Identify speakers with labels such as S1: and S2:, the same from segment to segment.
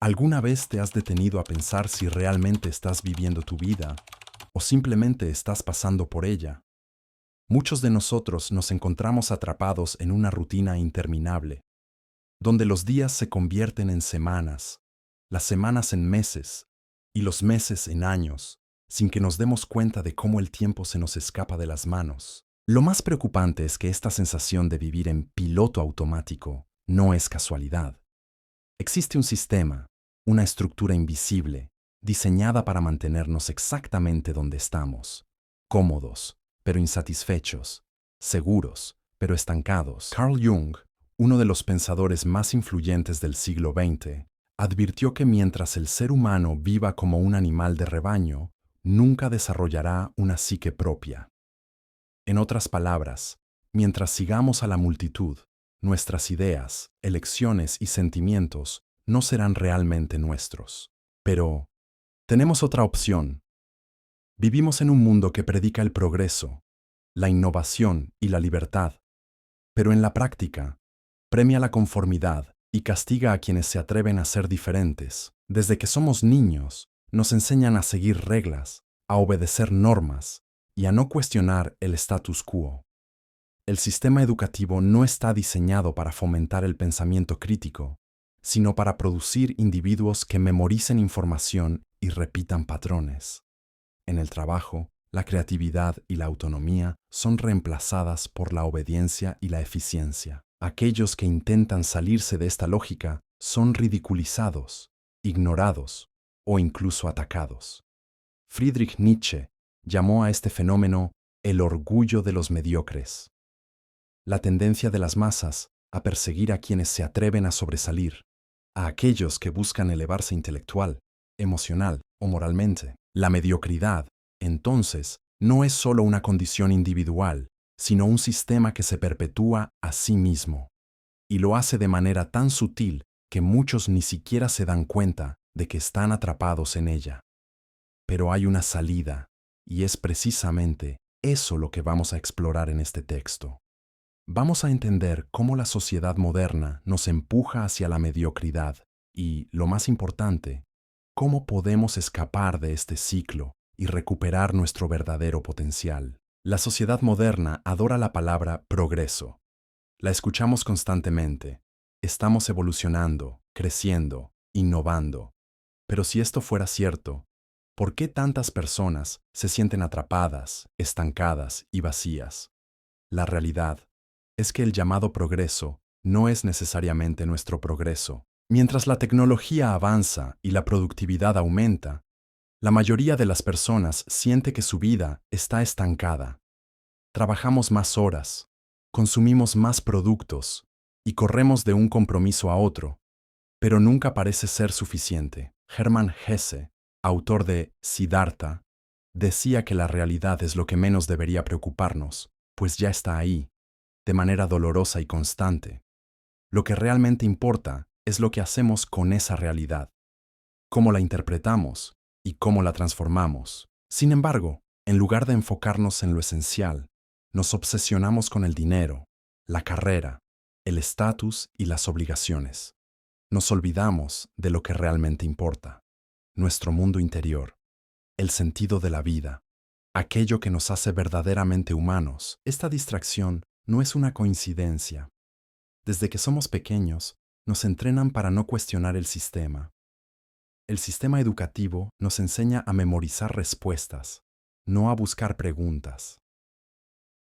S1: ¿Alguna vez te has detenido a pensar si realmente estás viviendo tu vida o simplemente estás pasando por ella? Muchos de nosotros nos encontramos atrapados en una rutina interminable, donde los días se convierten en semanas, las semanas en meses y los meses en años, sin que nos demos cuenta de cómo el tiempo se nos escapa de las manos. Lo más preocupante es que esta sensación de vivir en piloto automático no es casualidad. Existe un sistema, una estructura invisible, diseñada para mantenernos exactamente donde estamos, cómodos, pero insatisfechos, seguros, pero estancados. Carl Jung, uno de los pensadores más influyentes del siglo XX, advirtió que mientras el ser humano viva como un animal de rebaño, nunca desarrollará una psique propia. En otras palabras, mientras sigamos a la multitud, nuestras ideas, elecciones y sentimientos no serán realmente nuestros. Pero tenemos otra opción. Vivimos en un mundo que predica el progreso, la innovación y la libertad, pero en la práctica, premia la conformidad y castiga a quienes se atreven a ser diferentes. Desde que somos niños, nos enseñan a seguir reglas, a obedecer normas y a no cuestionar el status quo. El sistema educativo no está diseñado para fomentar el pensamiento crítico, sino para producir individuos que memoricen información y repitan patrones. En el trabajo, la creatividad y la autonomía son reemplazadas por la obediencia y la eficiencia. Aquellos que intentan salirse de esta lógica son ridiculizados, ignorados o incluso atacados. Friedrich Nietzsche llamó a este fenómeno el orgullo de los mediocres. La tendencia de las masas a perseguir a quienes se atreven a sobresalir, a aquellos que buscan elevarse intelectual, emocional o moralmente. La mediocridad, entonces, no es solo una condición individual, sino un sistema que se perpetúa a sí mismo. Y lo hace de manera tan sutil que muchos ni siquiera se dan cuenta de que están atrapados en ella. Pero hay una salida, y es precisamente eso lo que vamos a explorar en este texto. Vamos a entender cómo la sociedad moderna nos empuja hacia la mediocridad y, lo más importante, cómo podemos escapar de este ciclo y recuperar nuestro verdadero potencial. La sociedad moderna adora la palabra progreso. La escuchamos constantemente. Estamos evolucionando, creciendo, innovando. Pero si esto fuera cierto, ¿por qué tantas personas se sienten atrapadas, estancadas y vacías? La realidad es que el llamado progreso no es necesariamente nuestro progreso. Mientras la tecnología avanza y la productividad aumenta, la mayoría de las personas siente que su vida está estancada. Trabajamos más horas, consumimos más productos y corremos de un compromiso a otro, pero nunca parece ser suficiente. Hermann Hesse, autor de Siddhartha, decía que la realidad es lo que menos debería preocuparnos, pues ya está ahí, de manera dolorosa y constante. Lo que realmente importa es lo que hacemos con esa realidad, cómo la interpretamos y cómo la transformamos. Sin embargo, en lugar de enfocarnos en lo esencial, nos obsesionamos con el dinero, la carrera, el estatus y las obligaciones. Nos olvidamos de lo que realmente importa, nuestro mundo interior, el sentido de la vida, aquello que nos hace verdaderamente humanos. Esta distracción no es una coincidencia. Desde que somos pequeños, nos entrenan para no cuestionar el sistema. El sistema educativo nos enseña a memorizar respuestas, no a buscar preguntas.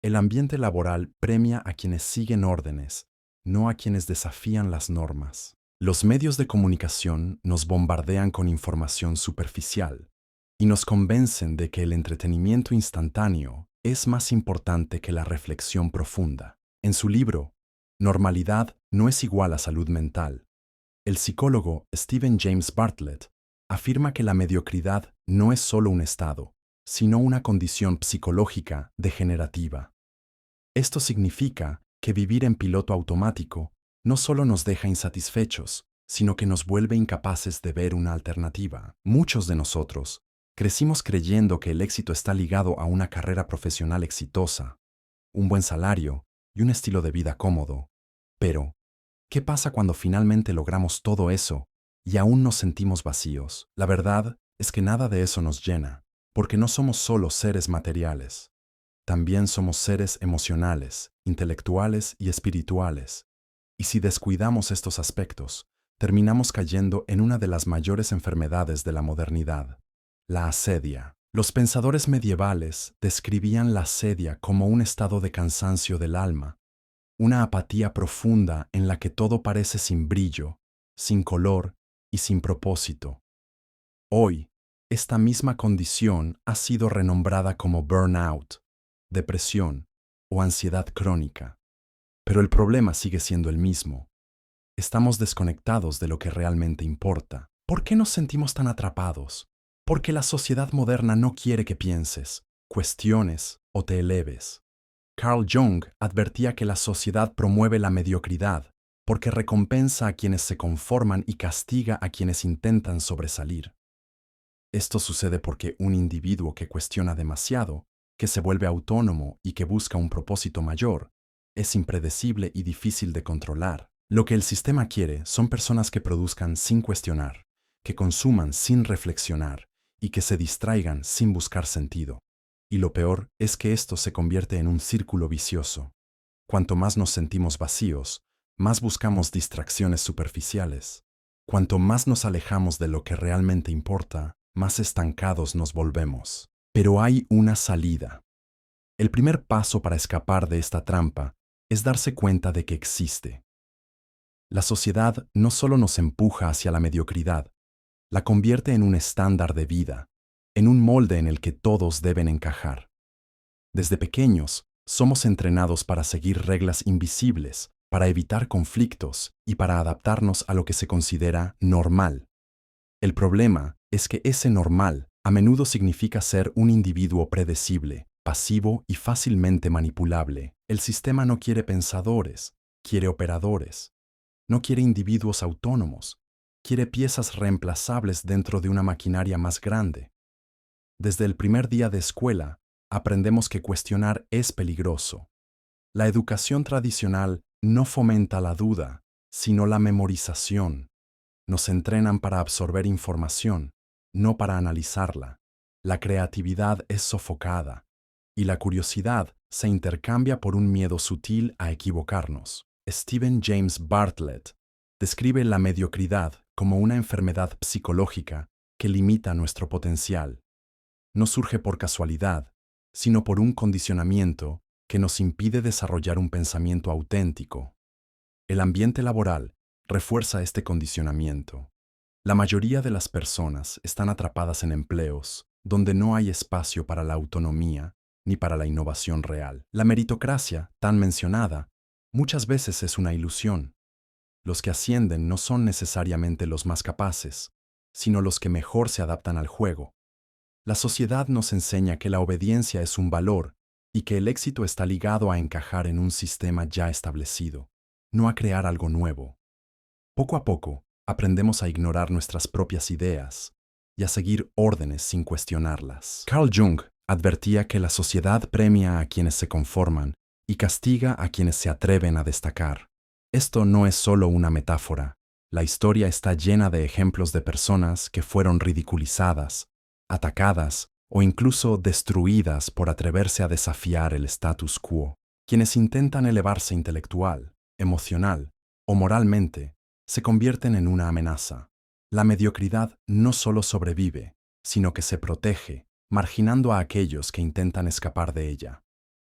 S1: El ambiente laboral premia a quienes siguen órdenes, no a quienes desafían las normas. Los medios de comunicación nos bombardean con información superficial y nos convencen de que el entretenimiento instantáneo es más importante que la reflexión profunda. En su libro, Normalidad no es igual a salud mental, el psicólogo Stephen James Bartlett afirma que la mediocridad no es solo un estado, sino una condición psicológica degenerativa. Esto significa que vivir en piloto automático no solo nos deja insatisfechos, sino que nos vuelve incapaces de ver una alternativa. Muchos de nosotros crecimos creyendo que el éxito está ligado a una carrera profesional exitosa, un buen salario y un estilo de vida cómodo. Pero, ¿qué pasa cuando finalmente logramos todo eso y aún nos sentimos vacíos. La verdad es que nada de eso nos llena, porque no somos solo seres materiales. También somos seres emocionales, intelectuales y espirituales. Y si descuidamos estos aspectos, terminamos cayendo en una de las mayores enfermedades de la modernidad, la asedia. Los pensadores medievales describían la asedia como un estado de cansancio del alma, una apatía profunda en la que todo parece sin brillo, sin color y sin propósito. Hoy, esta misma condición ha sido renombrada como burnout, depresión o ansiedad crónica. Pero el problema sigue siendo el mismo. Estamos desconectados de lo que realmente importa. ¿Por qué nos sentimos tan atrapados? Porque la sociedad moderna no quiere que pienses, cuestiones o te eleves. Carl Jung advertía que la sociedad promueve la mediocridad porque recompensa a quienes se conforman y castiga a quienes intentan sobresalir. Esto sucede porque un individuo que cuestiona demasiado, que se vuelve autónomo y que busca un propósito mayor, es impredecible y difícil de controlar. Lo que el sistema quiere son personas que produzcan sin cuestionar, que consuman sin reflexionar y que se distraigan sin buscar sentido. Y lo peor es que esto se convierte en un círculo vicioso. Cuanto más nos sentimos vacíos, más buscamos distracciones superficiales. Cuanto más nos alejamos de lo que realmente importa, más estancados nos volvemos. Pero hay una salida. El primer paso para escapar de esta trampa es darse cuenta de que existe. La sociedad no solo nos empuja hacia la mediocridad, la convierte en un estándar de vida, en un molde en el que todos deben encajar. Desde pequeños, somos entrenados para seguir reglas invisibles, para evitar conflictos y para adaptarnos a lo que se considera normal. El problema es que ese normal a menudo significa ser un individuo predecible, pasivo y fácilmente manipulable. El sistema no quiere pensadores, quiere operadores. No quiere individuos autónomos, quiere piezas reemplazables dentro de una maquinaria más grande. Desde el primer día de escuela, aprendemos que cuestionar es peligroso. La educación tradicional no fomenta la duda, sino la memorización. Nos entrenan para absorber información, no para analizarla. La creatividad es sofocada, y la curiosidad se intercambia por un miedo sutil a equivocarnos. Stephen James Bartlett describe la mediocridad como una enfermedad psicológica que limita nuestro potencial. No surge por casualidad, sino por un condicionamiento que nos impide desarrollar un pensamiento auténtico. El ambiente laboral refuerza este condicionamiento. La mayoría de las personas están atrapadas en empleos donde no hay espacio para la autonomía ni para la innovación real. La meritocracia, tan mencionada, muchas veces es una ilusión. Los que ascienden no son necesariamente los más capaces, sino los que mejor se adaptan al juego. La sociedad nos enseña que la obediencia es un valor y que el éxito está ligado a encajar en un sistema ya establecido, no a crear algo nuevo. Poco a poco, aprendemos a ignorar nuestras propias ideas y a seguir órdenes sin cuestionarlas. Carl Jung advertía que la sociedad premia a quienes se conforman y castiga a quienes se atreven a destacar. Esto no es solo una metáfora. La historia está llena de ejemplos de personas que fueron ridiculizadas, atacadas o incluso destruidas por atreverse a desafiar el status quo. Quienes intentan elevarse intelectual, emocional o moralmente se convierten en una amenaza. La mediocridad no solo sobrevive, sino que se protege, marginando a aquellos que intentan escapar de ella.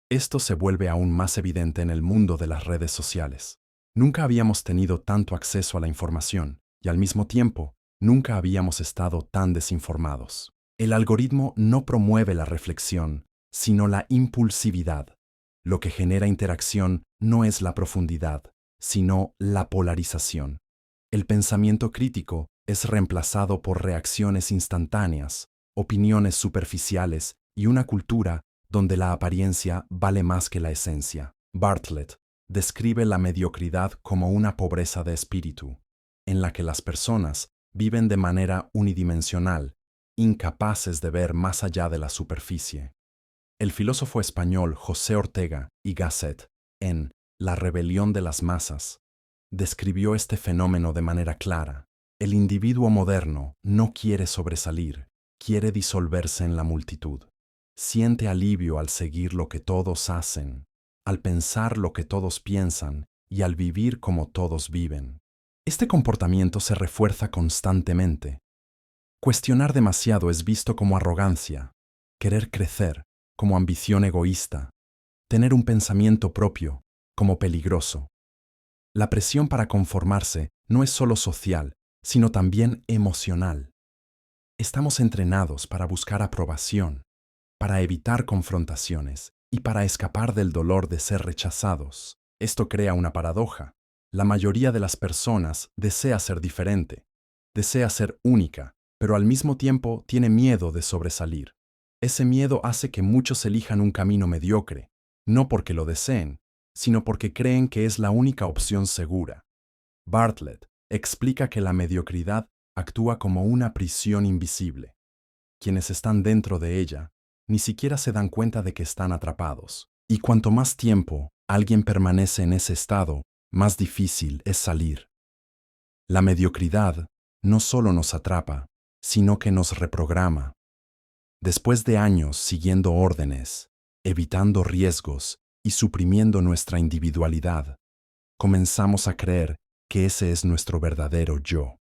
S1: Esto se vuelve aún más evidente en el mundo de las redes sociales. Nunca habíamos tenido tanto acceso a la información y al mismo tiempo, nunca habíamos estado tan desinformados. El algoritmo no promueve la reflexión, sino la impulsividad. Lo que genera interacción no es la profundidad, sino la polarización. El pensamiento crítico es reemplazado por reacciones instantáneas, opiniones superficiales y una cultura donde la apariencia vale más que la esencia. Bartlett describe la mediocridad como una pobreza de espíritu, en la que las personas viven de manera unidimensional, incapaces de ver más allá de la superficie. El filósofo español José Ortega y Gasset, en La rebelión de las masas, describió este fenómeno de manera clara. El individuo moderno no quiere sobresalir, quiere disolverse en la multitud. Siente alivio al seguir lo que todos hacen, al pensar lo que todos piensan y al vivir como todos viven. Este comportamiento se refuerza constantemente. Cuestionar demasiado es visto como arrogancia, querer crecer como ambición egoísta, tener un pensamiento propio como peligroso. La presión para conformarse no es solo social, sino también emocional. Estamos entrenados para buscar aprobación, para evitar confrontaciones y para escapar del dolor de ser rechazados. Esto crea una paradoja. La mayoría de las personas desea ser diferente, desea ser única, pero al mismo tiempo tiene miedo de sobresalir. Ese miedo hace que muchos elijan un camino mediocre, no porque lo deseen, sino porque creen que es la única opción segura. Bartlett explica que la mediocridad actúa como una prisión invisible. Quienes están dentro de ella ni siquiera se dan cuenta de que están atrapados. Y cuanto más tiempo alguien permanece en ese estado, más difícil es salir. La mediocridad no solo nos atrapa, sino que nos reprograma. Después de años siguiendo órdenes, evitando riesgos y suprimiendo nuestra individualidad, comenzamos a creer que ese es nuestro verdadero yo.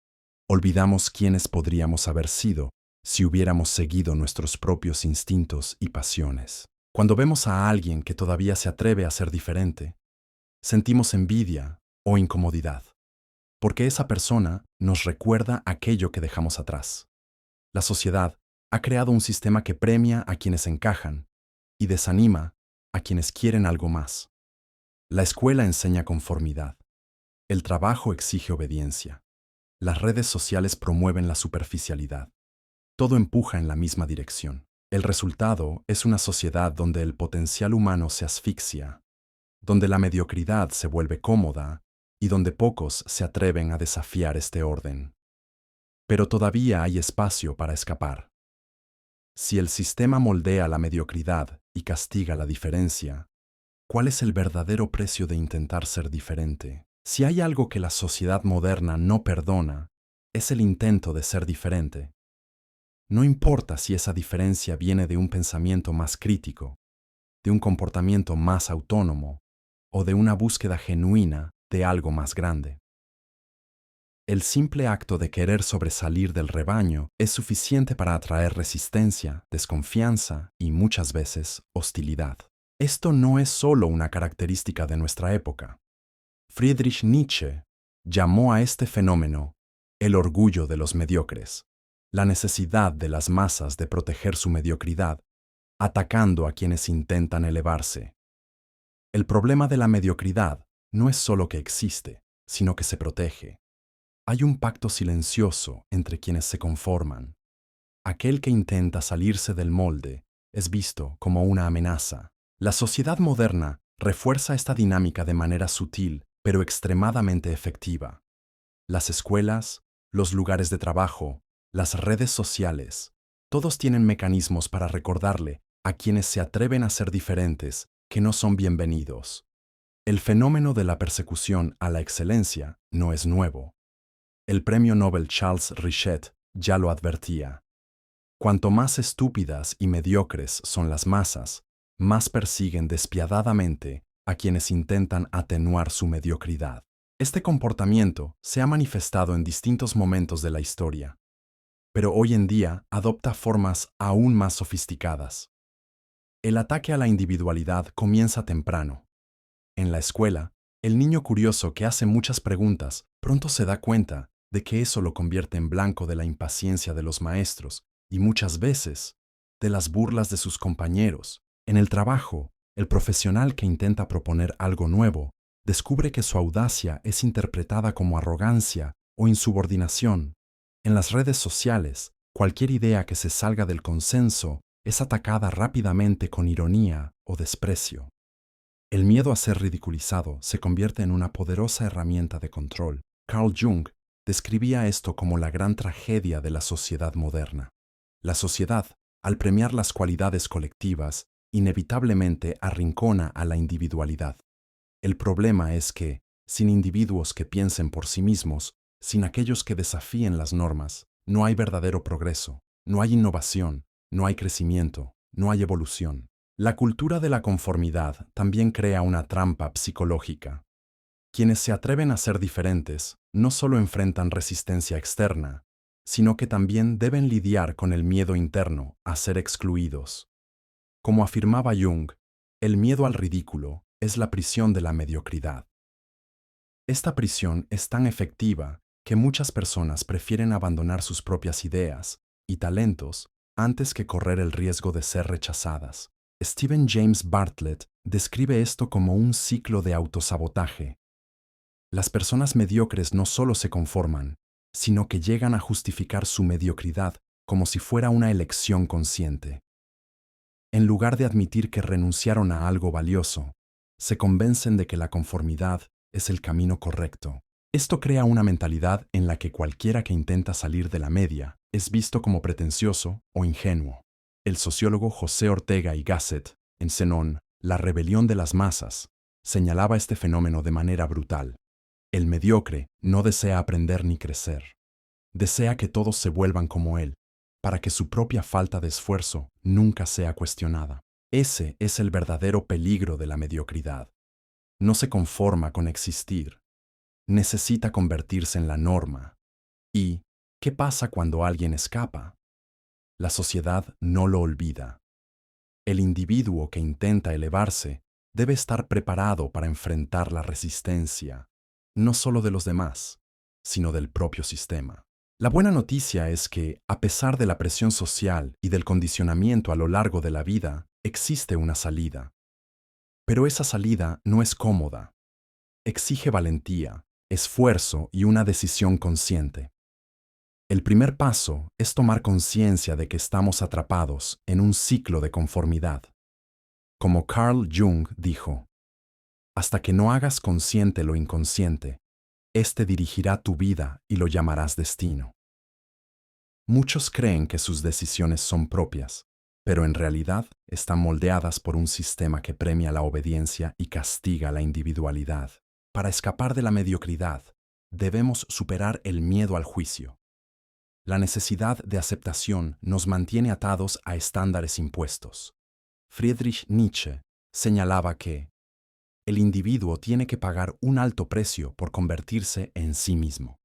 S1: Olvidamos quiénes podríamos haber sido si hubiéramos seguido nuestros propios instintos y pasiones. Cuando vemos a alguien que todavía se atreve a ser diferente, sentimos envidia o incomodidad, porque esa persona nos recuerda aquello que dejamos atrás. La sociedad ha creado un sistema que premia a quienes encajan y desanima a quienes quieren algo más. La escuela enseña conformidad. El trabajo exige obediencia. Las redes sociales promueven la superficialidad. Todo empuja en la misma dirección. El resultado es una sociedad donde el potencial humano se asfixia, donde la mediocridad se vuelve cómoda y donde pocos se atreven a desafiar este orden. Pero todavía hay espacio para escapar. Si el sistema moldea la mediocridad y castiga la diferencia, ¿cuál es el verdadero precio de intentar ser diferente? Si hay algo que la sociedad moderna no perdona, es el intento de ser diferente. No importa si esa diferencia viene de un pensamiento más crítico, de un comportamiento más autónomo o de una búsqueda genuina de algo más grande. El simple acto de querer sobresalir del rebaño es suficiente para atraer resistencia, desconfianza y muchas veces hostilidad. Esto no es solo una característica de nuestra época. Friedrich Nietzsche llamó a este fenómeno el orgullo de los mediocres, la necesidad de las masas de proteger su mediocridad, atacando a quienes intentan elevarse. El problema de la mediocridad no es solo que existe, sino que se protege. Hay un pacto silencioso entre quienes se conforman. Aquel que intenta salirse del molde es visto como una amenaza. La sociedad moderna refuerza esta dinámica de manera sutil, pero extremadamente efectiva. Las escuelas, los lugares de trabajo, las redes sociales, todos tienen mecanismos para recordarle a quienes se atreven a ser diferentes que no son bienvenidos. El fenómeno de la persecución a la excelencia no es nuevo. El premio Nobel Charles Richet ya lo advertía. Cuanto más estúpidas y mediocres son las masas, más persiguen despiadadamente a quienes intentan atenuar su mediocridad. Este comportamiento se ha manifestado en distintos momentos de la historia, pero hoy en día adopta formas aún más sofisticadas. El ataque a la individualidad comienza temprano. En la escuela, el niño curioso que hace muchas preguntas pronto se da cuenta de que eso lo convierte en blanco de la impaciencia de los maestros y muchas veces de las burlas de sus compañeros. En el trabajo, el profesional que intenta proponer algo nuevo descubre que su audacia es interpretada como arrogancia o insubordinación. En las redes sociales, cualquier idea que se salga del consenso es atacada rápidamente con ironía o desprecio. El miedo a ser ridiculizado se convierte en una poderosa herramienta de control. Carl Jung describía esto como la gran tragedia de la sociedad moderna. La sociedad, al premiar las cualidades colectivas, inevitablemente arrincona a la individualidad. El problema es que, sin individuos que piensen por sí mismos, Sin aquellos que desafíen las normas, no hay verdadero progreso, no hay innovación, no hay crecimiento, no hay evolución. La cultura de la conformidad también crea una trampa psicológica. Quienes se atreven a ser diferentes no solo enfrentan resistencia externa, sino que también deben lidiar con el miedo interno a ser excluidos. Como afirmaba Jung, el miedo al ridículo es la prisión de la mediocridad. Esta prisión es tan efectiva que muchas personas prefieren abandonar sus propias ideas y talentos antes que correr el riesgo de ser rechazadas. Stephen James Bartlett describe esto como un ciclo de autosabotaje. Las personas mediocres no solo se conforman, sino que llegan a justificar su mediocridad como si fuera una elección consciente. En lugar de admitir que renunciaron a algo valioso, se convencen de que la conformidad es el camino correcto. Esto crea una mentalidad en la que cualquiera que intenta salir de la media es visto como pretencioso o ingenuo. El sociólogo José Ortega y Gasset, en Zenón, La rebelión de las masas, señalaba este fenómeno de manera brutal. El mediocre no desea aprender ni crecer. Desea que todos se vuelvan como él, para que su propia falta de esfuerzo nunca sea cuestionada. Ese es el verdadero peligro de la mediocridad. No se conforma con existir. Necesita convertirse en la norma. ¿Y qué pasa cuando alguien escapa? La sociedad no lo olvida. El individuo que intenta elevarse debe estar preparado para enfrentar la resistencia, no solo de los demás, sino del propio sistema. La buena noticia es que, a pesar de la presión social y del condicionamiento a lo largo de la vida, existe una salida. Pero esa salida no es cómoda. Exige valentía, esfuerzo y una decisión consciente. El primer paso es tomar conciencia de que estamos atrapados en un ciclo de conformidad. Como Carl Jung dijo, hasta que no hagas consciente lo inconsciente, éste dirigirá tu vida y lo llamarás destino. Muchos creen que sus decisiones son propias, pero en realidad están moldeadas por un sistema que premia la obediencia y castiga la individualidad. Para escapar de la mediocridad, debemos superar el miedo al juicio. La necesidad de aceptación nos mantiene atados a estándares impuestos. Friedrich Nietzsche señalaba que el individuo tiene que pagar un alto precio por convertirse en sí mismo.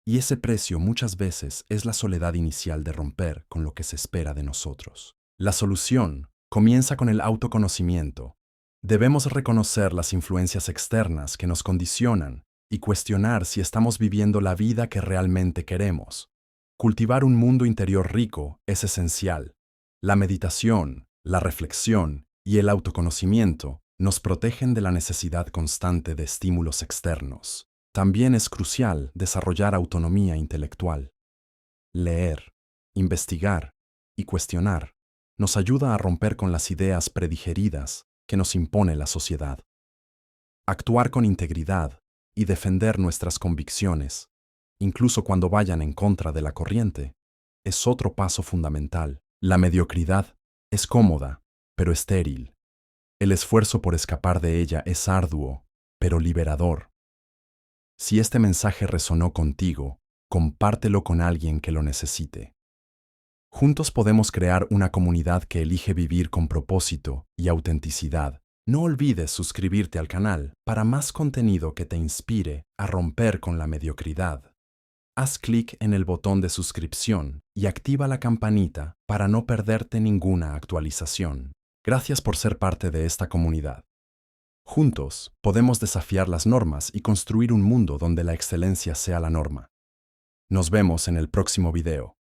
S1: Y ese precio muchas veces es la soledad inicial de romper con lo que se espera de nosotros. La solución comienza con el autoconocimiento. Debemos reconocer las influencias externas que nos condicionan y cuestionar si estamos viviendo la vida que realmente queremos. Cultivar un mundo interior rico es esencial. La meditación, la reflexión y el autoconocimiento nos protegen de la necesidad constante de estímulos externos. También es crucial desarrollar autonomía intelectual. Leer, investigar y cuestionar nos ayuda a romper con las ideas predigeridas que nos impone la sociedad. Actuar con integridad y defender nuestras convicciones, incluso cuando vayan en contra de la corriente, es otro paso fundamental. La mediocridad es cómoda, pero estéril. El esfuerzo por escapar de ella es arduo, pero liberador. Si este mensaje resonó contigo, compártelo con alguien que lo necesite. Juntos podemos crear una comunidad que elige vivir con propósito y autenticidad. No olvides suscribirte al canal para más contenido que te inspire a romper con la mediocridad. Haz clic en el botón de suscripción y activa la campanita para no perderte ninguna actualización. Gracias por ser parte de esta comunidad. Juntos podemos desafiar las normas y construir un mundo donde la excelencia sea la norma. Nos vemos en el próximo video.